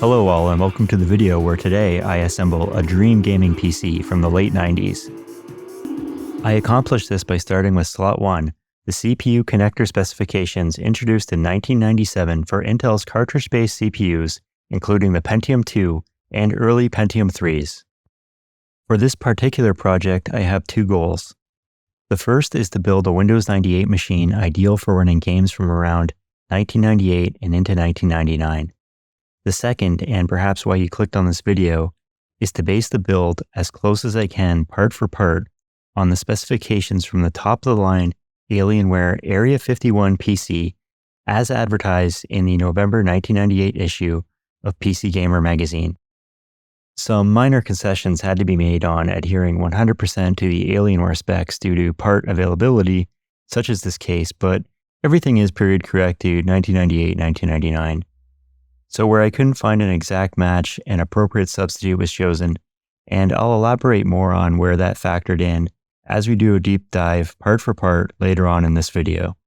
Hello all and welcome to the video where today I assemble a dream gaming PC from the late 90s. I accomplished this by starting with slot 1, the CPU connector specifications introduced in 1997 for Intel's cartridge-based CPUs, including the Pentium 2 and early Pentium 3s. For this particular project, I have two goals. The first is to build a Windows 98 machine ideal for running games from around 1998 and into 1999. The second, and perhaps why you clicked on this video, is to base the build as close as I can part for part on the specifications from the top-of-the-line Alienware Area 51 PC as advertised in the November 1998 issue of PC Gamer magazine. Some minor concessions had to be made on adhering 100% to the Alienware specs due to part availability, such as this case, but everything is period correct to 1998-1999. So where I couldn't find an exact match, an appropriate substitute was chosen, and I'll elaborate more on where that factored in as we do a deep dive part for part later on in this video.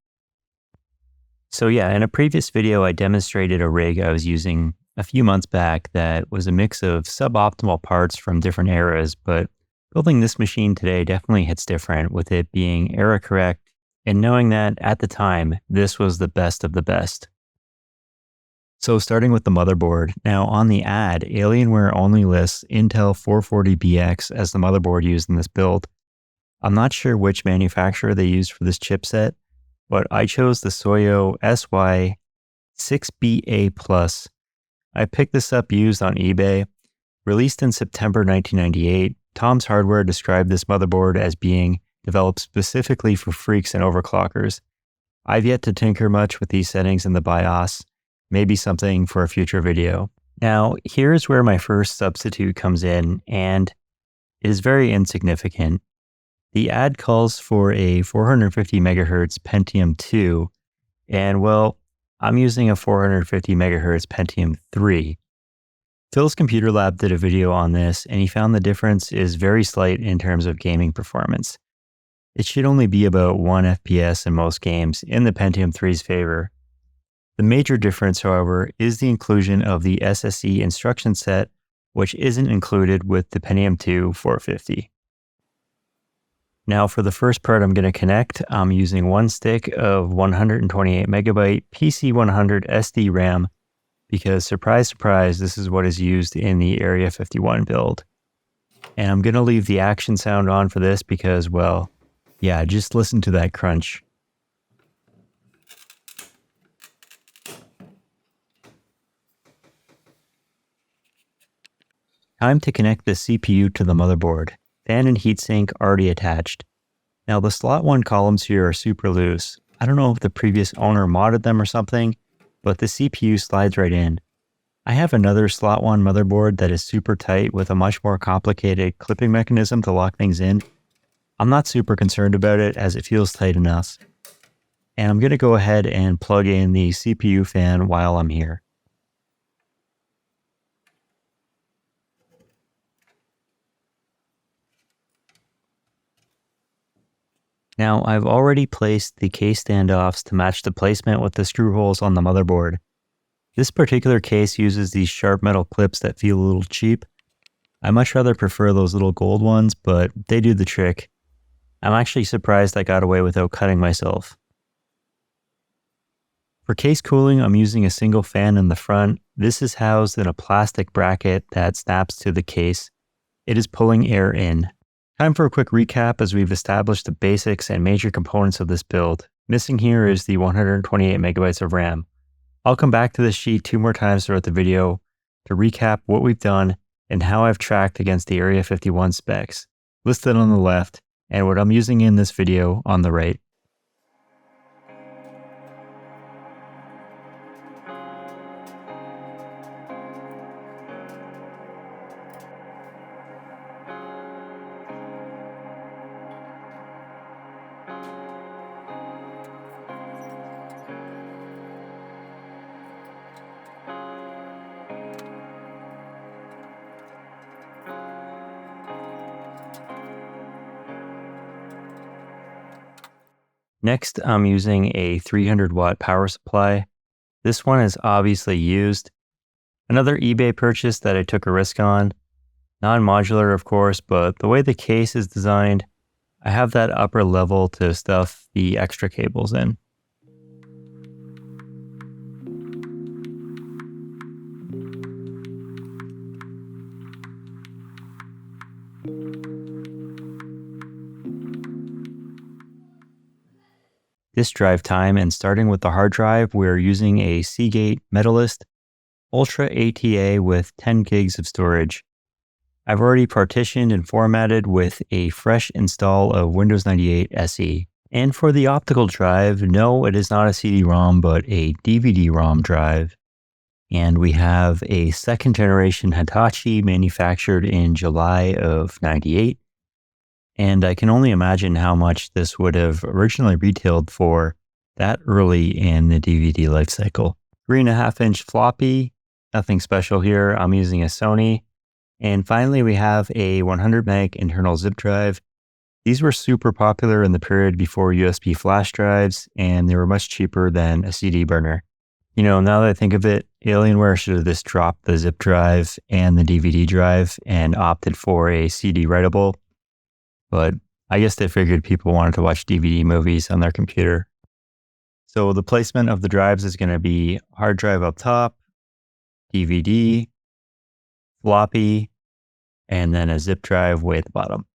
So yeah, in a previous video I demonstrated a rig I was using a few months back that was a mix of suboptimal parts from different eras, but building this machine today definitely hits different with it being era correct and knowing that at the time this was the best of the best. So starting with the motherboard, now on the ad, Alienware only lists Intel 440BX as the motherboard used in this build. I'm not sure which manufacturer they used for this chipset, but I chose the Soyo SY6BA+. I picked this up used on eBay. Released in September 1998, Tom's Hardware described this motherboard as being developed specifically for freaks and overclockers. I've yet to tinker much with these settings in the BIOS. Maybe something for a future video. Now, here's where my first substitute comes in, and it is very insignificant. The ad calls for a 450 MHz Pentium 2, and well, I'm using a 450 MHz Pentium 3. Phil's Computer Lab did a video on this, and he found the difference is very slight in terms of gaming performance. It should only be about 1 FPS in most games in the Pentium 3's favor. The major difference, however, is the inclusion of the SSE instruction set, which isn't included with the Pentium 2 450. Now for the first part I'm going to connect, I'm using one stick of 128 megabyte PC100 SD RAM because surprise, surprise, this is what is used in the Area 51 build. And I'm going to leave the action sound on for this because, well, yeah, just listen to that crunch. Time to connect the CPU to the motherboard. Fan and heatsink already attached. Now the slot 1 columns here are super loose. I don't know if the previous owner modded them or something, but the CPU slides right in. I have another slot 1 motherboard that is super tight with a much more complicated clipping mechanism to lock things in. I'm not super concerned about it as it feels tight enough. And I'm going to go ahead and plug in the CPU fan while I'm here. Now, I've already placed the case standoffs to match the placement with the screw holes on the motherboard. This particular case uses these sharp metal clips that feel a little cheap. I much rather prefer those little gold ones, but they do the trick. I'm actually surprised I got away without cutting myself. For case cooling, I'm using a single fan in the front. This is housed in a plastic bracket that snaps to the case. It is pulling air in. Time for a quick recap as we've established the basics and major components of this build. Missing here is the 128 megabytes of RAM. I'll come back to this sheet 2 more times throughout the video to recap what we've done and how I've tracked against the Area 51 specs, listed on the left, and what I'm using in this video on the right. Next, I'm using a 300 watt power supply. This one is obviously used. Another eBay purchase that I took a risk on, non-modular of course, but the way the case is designed, I have that upper level to stuff the extra cables in. Disk drive time, and starting with the hard drive, we're using a Seagate Metalist Ultra ATA with 10 gigs of storage. I've already partitioned and formatted with a fresh install of Windows 98 SE. And for the optical drive, no, it is not a CD-ROM, but a DVD-ROM drive. And we have a second generation Hitachi manufactured in July of 98. And I can only imagine how much this would have originally retailed for that early in the DVD lifecycle. 3.5-inch floppy, nothing special here. I'm using a Sony. And finally, we have a 100 meg internal zip drive. These were super popular in the period before USB flash drives, and they were much cheaper than a CD burner. You know, now that I think of it, Alienware should have just dropped the zip drive and the DVD drive and opted for a CD writable. But I guess they figured people wanted to watch DVD movies on their computer. So the placement of the drives is going to be hard drive up top, DVD, floppy, and then a zip drive way at the bottom.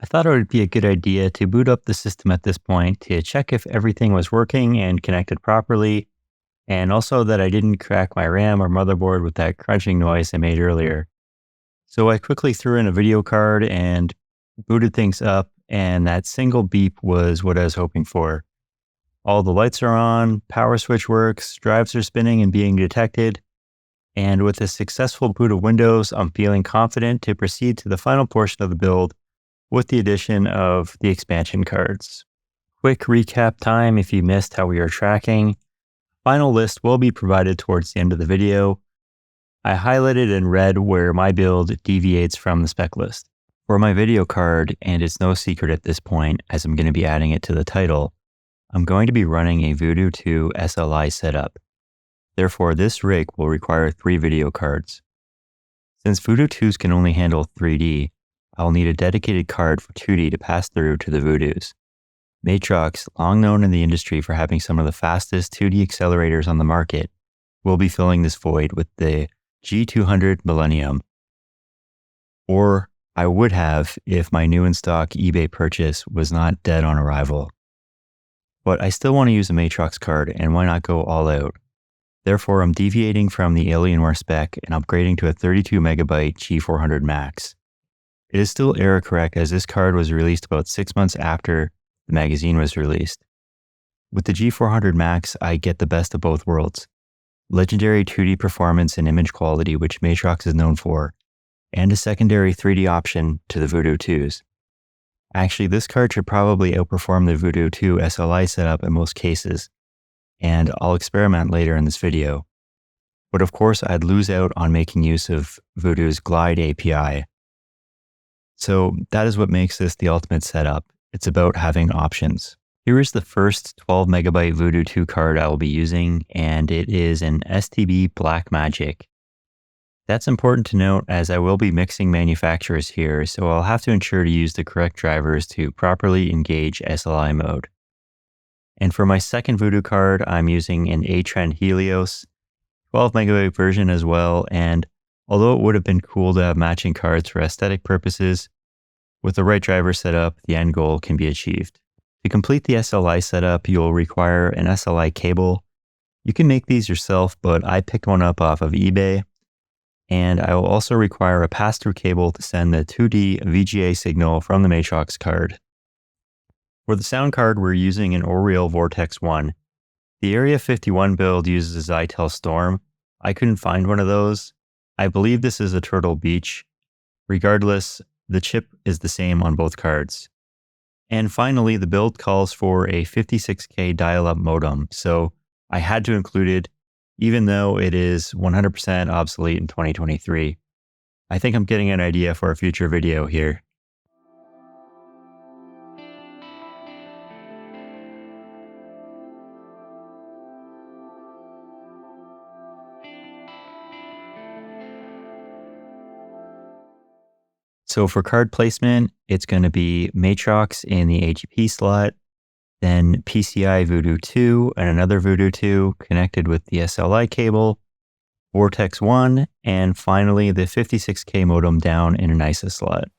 I thought it would be a good idea to boot up the system at this point to check if everything was working and connected properly, and also that I didn't crack my RAM or motherboard with that crunching noise I made earlier. So I quickly threw in a video card and booted things up, and that single beep was what I was hoping for. All the lights are on, power switch works, drives are spinning and being detected, and with a successful boot of Windows, I'm feeling confident to proceed to the final portion of the build with the addition of the expansion cards. Quick recap time if you missed how we are tracking. Final list will be provided towards the end of the video. I highlighted in red where my build deviates from the spec list. For my video card, and it's no secret at this point as I'm going to be adding it to the title, I'm going to be running a Voodoo2 SLI setup. Therefore, this rig will require 3 video cards. Since Voodoo2s can only handle 3D, I'll need a dedicated card for 2D to pass through to the Voodoos. Matrox, long known in the industry for having some of the fastest 2D accelerators on the market, will be filling this void with the G200 Millennium. Or I would have if my new in stock eBay purchase was not dead on arrival. But I still want to use a Matrox card, and why not go all out? Therefore, I'm deviating from the Alienware spec and upgrading to a 32 megabyte G400 Max. It is still error correct as this card was released about 6 months after the magazine was released. With the G400 Max, I get the best of both worlds. Legendary 2D performance and image quality, which Matrox is known for, and a secondary 3D option to the Voodoo 2s. Actually, this card should probably outperform the Voodoo2 SLI setup in most cases, and I'll experiment later in this video. But of course, I'd lose out on making use of Voodoo's Glide API. So that is what makes this the ultimate setup. It's about having options. Here is the first 12 megabyte Voodoo2 card I will be using, and it is an STB Blackmagic. That's important to note as I will be mixing manufacturers here, so I'll have to ensure to use the correct drivers to properly engage SLI mode. And for my second Voodoo card, I'm using an A-Trend Helios, 12 megabyte version as well, and although it would have been cool to have matching cards for aesthetic purposes, with the right driver setup, the end goal can be achieved. To complete the SLI setup, you'll require an SLI cable. You can make these yourself, but I picked one up off of eBay. And I will also require a pass-through cable to send the 2D VGA signal from the Matrox card. For the sound card, we're using an Oriole Vortex 1. The Area 51 build uses a Zytel Storm. I couldn't find one of those. I believe this is a Turtle Beach. Regardless, the chip is the same on both cards. And finally, the build calls for a 56K dial-up modem, so I had to include it, even though it is 100% obsolete in 2023. I think I'm getting an idea for a future video here. So for card placement, it's going to be Matrox in the AGP slot, then PCI Voodoo 2 and another Voodoo 2 connected with the SLI cable, Vortex 1, and finally the 56K modem down in an ISA slot.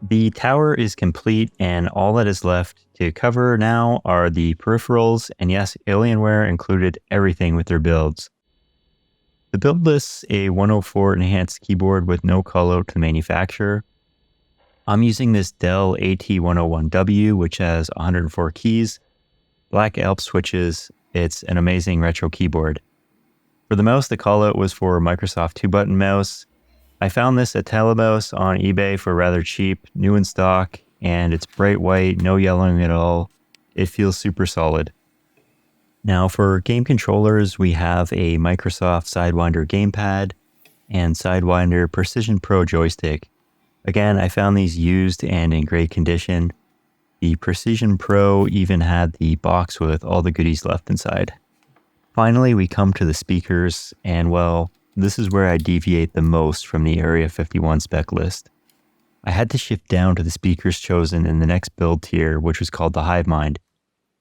The tower is complete, and all that is left to cover now are the peripherals, and yes, Alienware included everything with their builds. The build lists a 104 enhanced keyboard with no callout to the manufacturer. I'm using this Dell AT101W, which has 104 keys, black Alp switches. It's an amazing retro keyboard. For the mouse, the callout was for Microsoft 2-button mouse. I found this at Telemouse on eBay for rather cheap, new in stock, and it's bright white, no yellowing at all. It feels super solid. Now for game controllers, we have a Microsoft Sidewinder gamepad and Sidewinder Precision Pro joystick. Again, I found these used and in great condition. The Precision Pro even had the box with all the goodies left inside. Finally, we come to the speakers, and well, this is where I deviate the most from the Area 51 spec list. I had to shift down to the speakers chosen in the next build tier, which was called the Hivemind.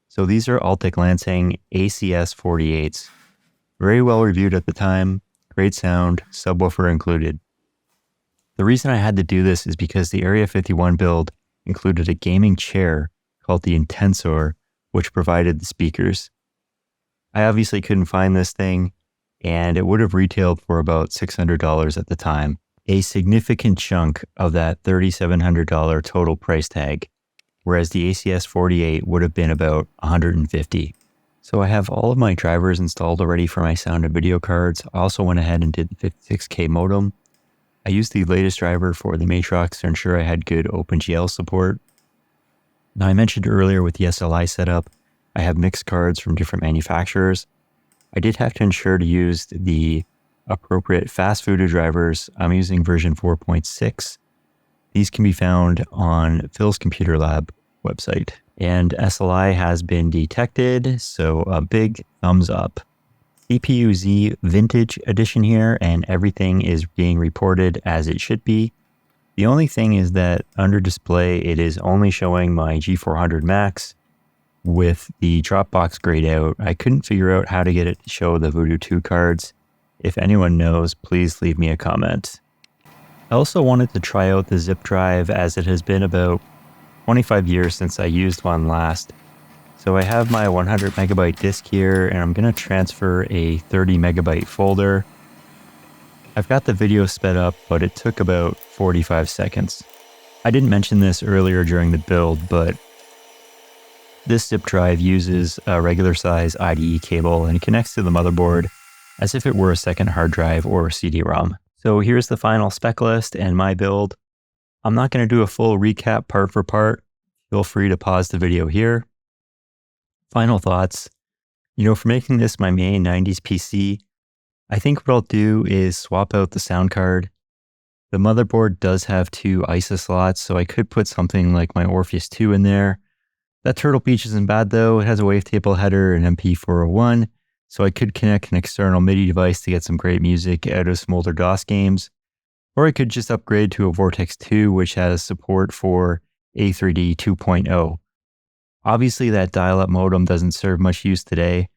So these are Altec Lansing ACS 48s. Very well reviewed at the time, great sound, subwoofer included. The reason I had to do this is because the Area 51 build included a gaming chair called the Intensor, which provided the speakers. I obviously couldn't find this thing, and it would have retailed for about $600 at the time, a significant chunk of that $3,700 total price tag, whereas the ACS48 would have been about $150. So I have all of my drivers installed already for my sound and video cards. I also went ahead and did the 56K modem. I used the latest driver for the Matrox to ensure I had good OpenGL support. Now, I mentioned earlier with the SLI setup, I have mixed cards from different manufacturers. I did have to ensure to use the appropriate fast Voodoo drivers. I'm using version 4.6. These can be found on Phil's Computer Lab website. And SLI has been detected, so a big thumbs up. CPU-Z Vintage Edition here, and everything is being reported as it should be. The only thing is that under display, it is only showing my G400 Max with the Dropbox grayed out. I couldn't figure out how to get it to show the Voodoo2 cards. If anyone knows, please leave me a comment. I also wanted to try out the zip drive, as it has been about 25 years since I used one last. So I have my 100 megabyte disk here, and I'm going to transfer a 30 megabyte folder. I've got the video sped up, but it took about 45 seconds. I didn't mention this earlier during the build, but this zip drive uses a regular size IDE cable and connects to the motherboard as if it were a second hard drive or CD-ROM. So here's the final spec list and my build. I'm not going to do a full recap part for part. Feel free to pause the video here. Final thoughts. For making this my main 90s PC, I think what I'll do is swap out the sound card. The motherboard does have 2 ISA slots, so I could put something like my Orpheus 2 in there. That Turtle Beach isn't bad though. It has a wavetable header and MP401, so I could connect an external MIDI device to get some great music out of some older DOS games. Or I could just upgrade to a Vortex 2, which has support for A3D 2.0. Obviously, that dial-up modem doesn't serve much use today.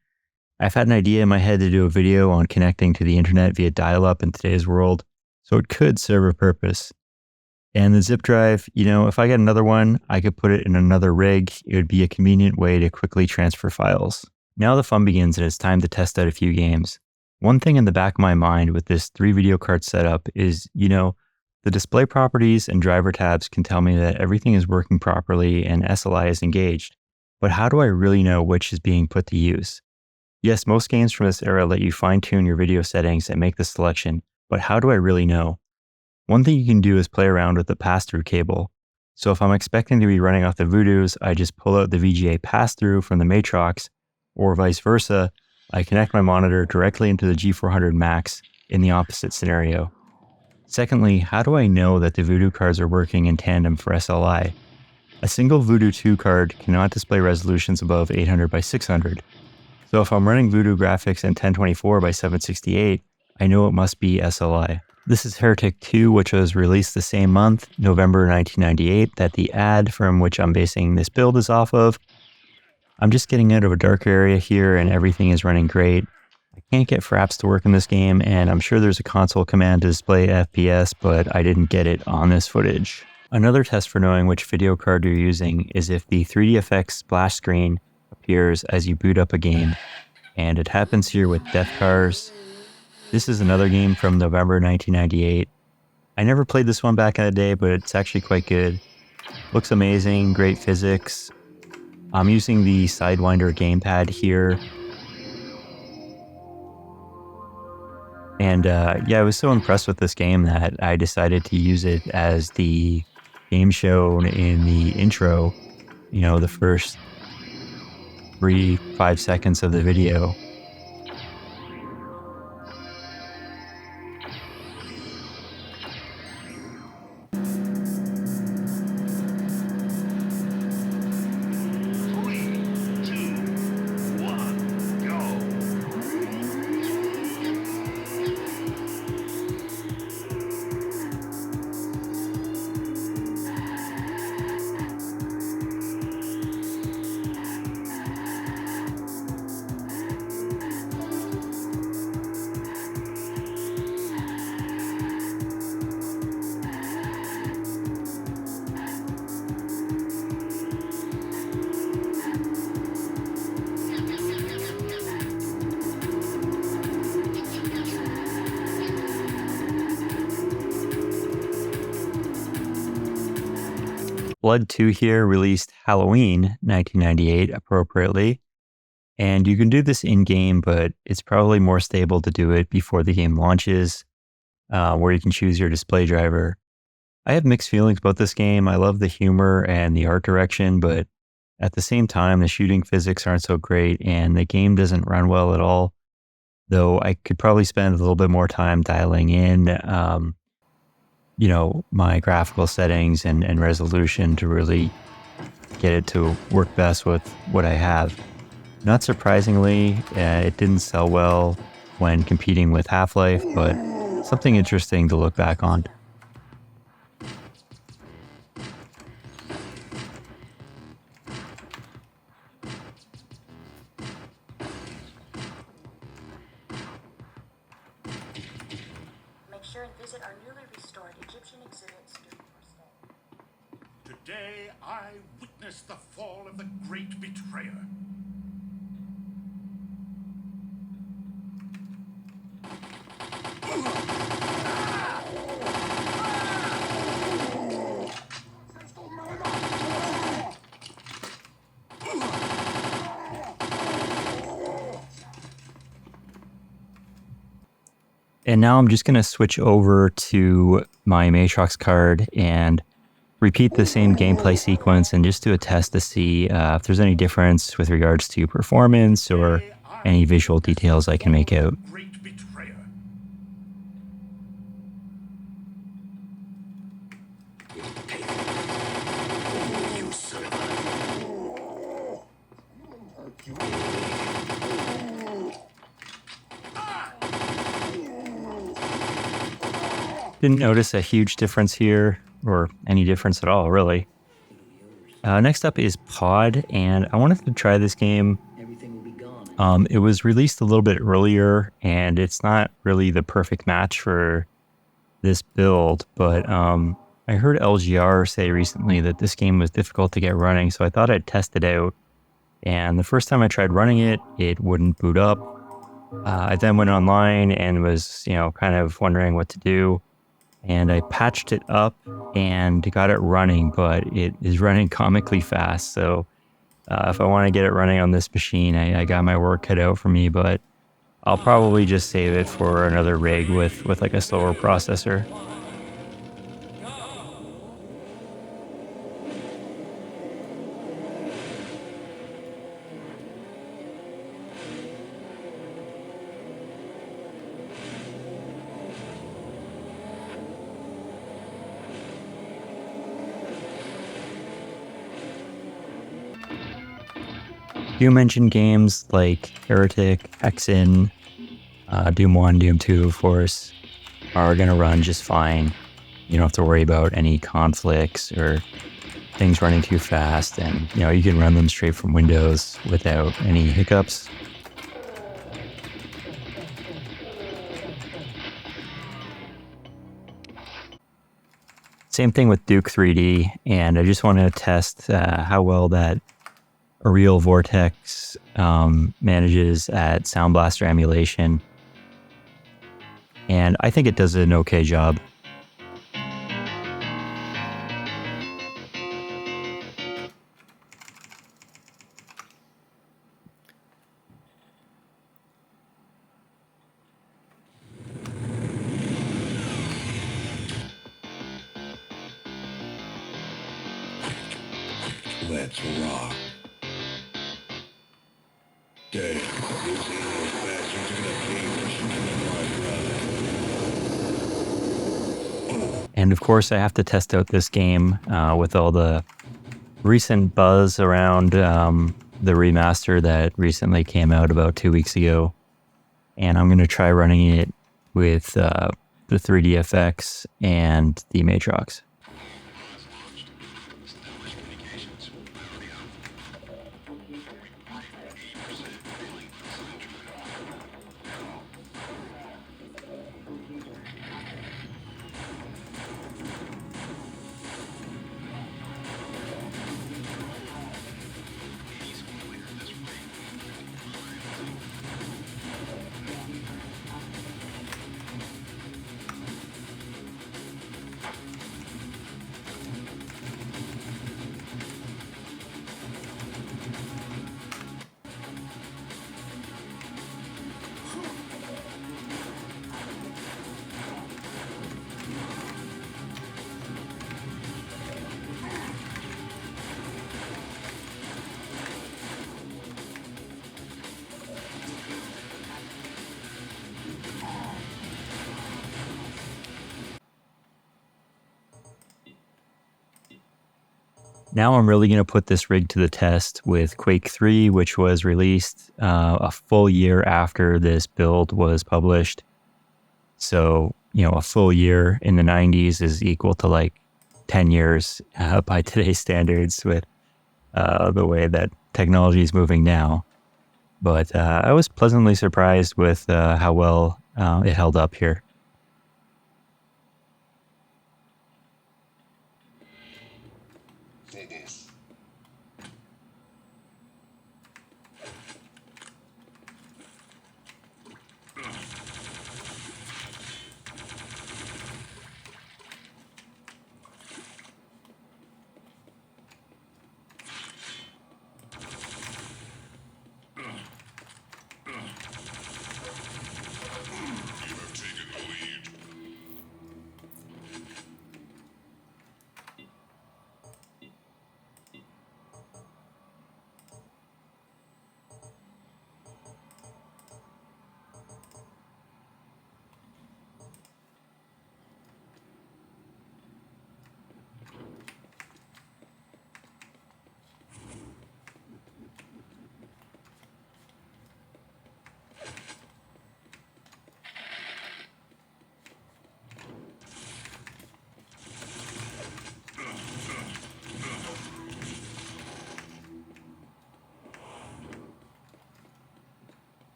I've had an idea in my head to do a video on connecting to the internet via dial-up in today's world, so it could serve a purpose. And the zip drive, if I get another one, I could put it in another rig. It would be a convenient way to quickly transfer files. Now the fun begins, and it's time to test out a few games. One thing in the back of my mind with this 3 video card setup is, the display properties and driver tabs can tell me that everything is working properly and SLI is engaged. But how do I really know which is being put to use? Yes, most games from this era let you fine-tune your video settings and make the selection, but how do I really know? One thing you can do is play around with the pass-through cable. So if I'm expecting to be running off the Voodoos, I just pull out the VGA pass-through from the Matrox, or vice versa, I connect my monitor directly into the G400 Max in the opposite scenario. Secondly, how do I know that the Voodoo cards are working in tandem for SLI? A single Voodoo2 card cannot display resolutions above 800 by 600. So if I'm running Voodoo graphics in 1024 by 768, I know it must be SLI. This is Heretic 2, which was released the same month, November 1998, that the ad from which I'm basing this build is off of. I'm just getting out of a dark area here and everything is running great. I can't get Fraps to work in this game, and I'm sure there's a console command to display FPS, but I didn't get it on this footage. Another test for knowing which video card you're using is if the 3DFX splash screen appears as you boot up a game, and it happens here with Dethkarz. This is another game from November 1998. I never played this one back in the day, but it's actually quite good. Looks amazing, great physics. I'm using the Sidewinder gamepad here. And I was so impressed with this game that I decided to use it as the game shown in the intro, the first 3-5 seconds of the video. Blood 2 here released Halloween 1998 appropriately. And you can do this in-game, but it's probably more stable to do it before the game launches, where you can choose your display driver. I have mixed feelings about this game. I love the humor and the art direction, but at the same time, the shooting physics aren't so great, and the game doesn't run well at all. Though I could probably spend a little bit more time dialing in, my graphical settings and resolution to really get it to work best with what I have. Not surprisingly, it didn't sell well when competing with Half-Life, but something interesting to look back on. Make sure and visit our newly restored Egyptian exhibits during your stay. Today I witnessed the fall of the great betrayer. And now I'm just going to switch over to my Matrox card and repeat the same gameplay sequence and just do a test to see if there's any difference with regards to performance or any visual details I can make out. Great betrayer. You son of Didn't notice a huge difference here, or any difference at all, really. Next up is Pod, and I wanted to try this game. It was released a little bit earlier, and it's not really the perfect match for this build, but I heard LGR say recently that this game was difficult to get running, so I thought I'd test it out. And the first time I tried running it, it wouldn't boot up. I then went online and was, kind of wondering what to do. And I patched it up and got it running, but it is running comically fast. So if I want to get it running on this machine, I got my work cut out for me, but I'll probably just save it for another rig with like a slower processor. You mentioned games like Heretic, Hexen, Doom 1, Doom 2, of course, are going to run just fine. You don't have to worry about any conflicts or things running too fast, and you can run them straight from Windows without any hiccups. Same thing with Duke 3D, and I just want to test how well that Real Vortex manages at Sound Blaster emulation, and I think it does an okay job. Let's rock. Damn, these those bastards are gonna pay for shooting my brother. And of course, I have to test out this game with all the recent buzz around the remaster that recently came out about 2 weeks ago. And I'm going to try running it with the 3DFX and the Matrox. Now I'm really going to put this rig to the test with Quake 3, which was released a full year after this build was published. So, a full year in the 90s is equal to like 10 years by today's standards with the way that technology is moving now. But I was pleasantly surprised with how well it held up here.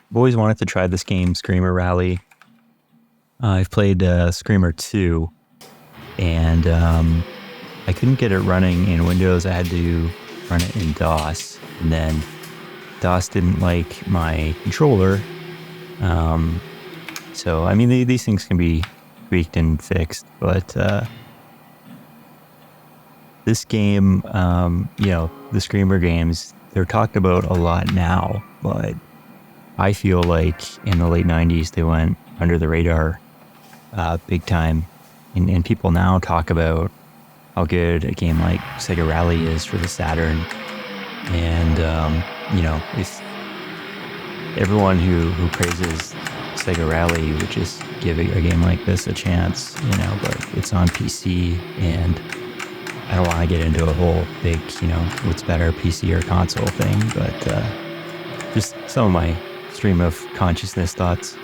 I've always wanted to try this game, Screamer Rally. I've played Screamer 2, and I couldn't get it running in Windows. I had to run it in DOS, and then DOS didn't like my controller. So, I mean, these things can be tweaked and fixed, but this game, the Screamer games, they're talked about a lot now, but I feel like in the late 90s, they went under the radar big time. And people now talk about how good a game like Sega Rally is for the Saturn. And, if everyone who praises Sega Rally would just give a game like this a chance, but it's on PC, and I don't want to get into a whole big, what's better, PC or console thing, but just some of my stream of consciousness thoughts.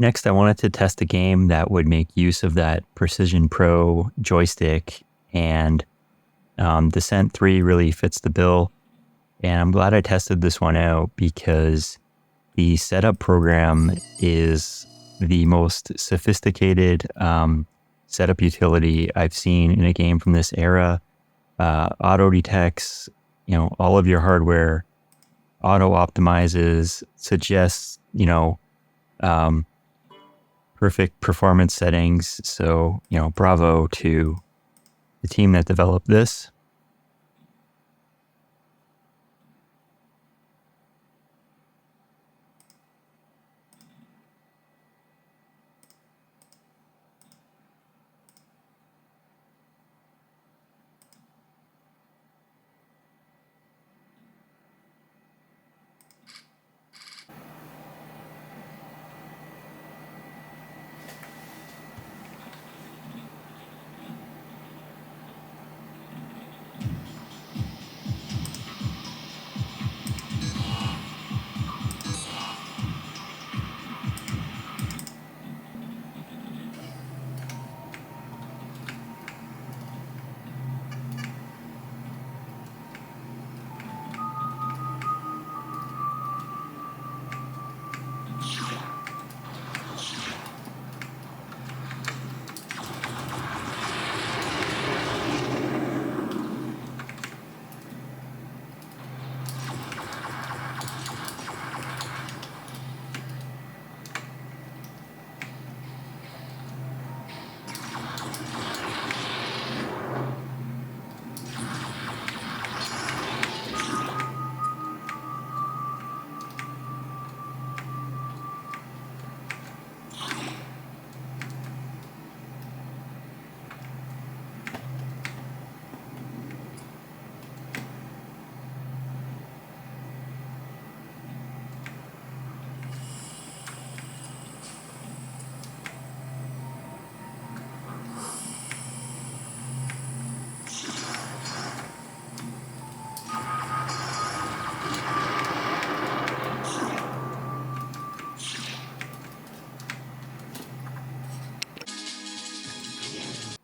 Next, I wanted to test a game that would make use of that Precision Pro joystick, and Descent 3 really fits the bill. And I'm glad I tested this one out because the setup program is the most sophisticated setup utility I've seen in a game from this era. Auto detects, all of your hardware, auto optimizes, suggests, perfect performance settings. So, bravo to the team that developed this.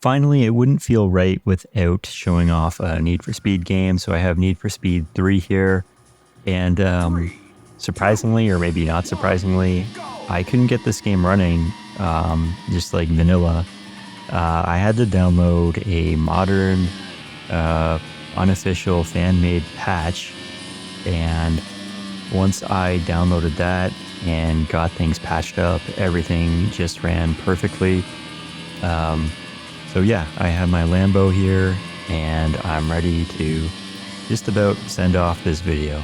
Finally, it wouldn't feel right without showing off a Need for Speed game. So I have Need for Speed 3 here. And surprisingly, or maybe not surprisingly, I couldn't get this game running just like vanilla. I had to download a modern, unofficial fan-made patch. And once I downloaded that and got things patched up, everything just ran perfectly. So yeah, I have my Lambo here and I'm ready to just about send off this video.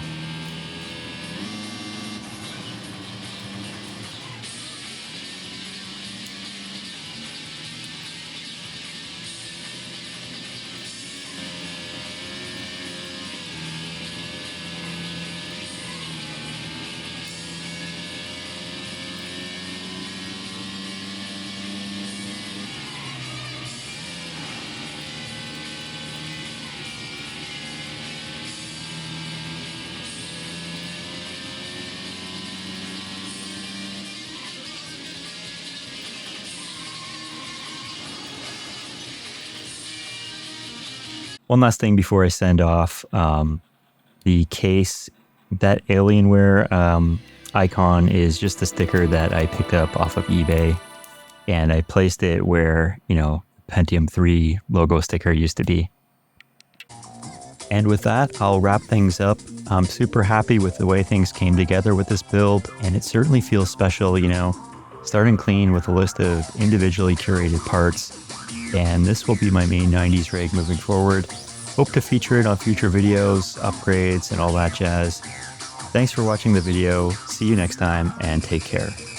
One last thing before I send off, the case, that Alienware icon is just a sticker that I picked up off of eBay, and I placed it where, you know, Pentium 3 logo sticker used to be. And with that, I'll wrap things up. I'm super happy with the way things came together with this build, and it certainly feels special, you know, starting clean with a list of individually curated parts. And this will be my main 90s rig moving forward. Hope to feature it on future videos, upgrades, and all that jazz. Thanks for watching the video. See you next time, and take care.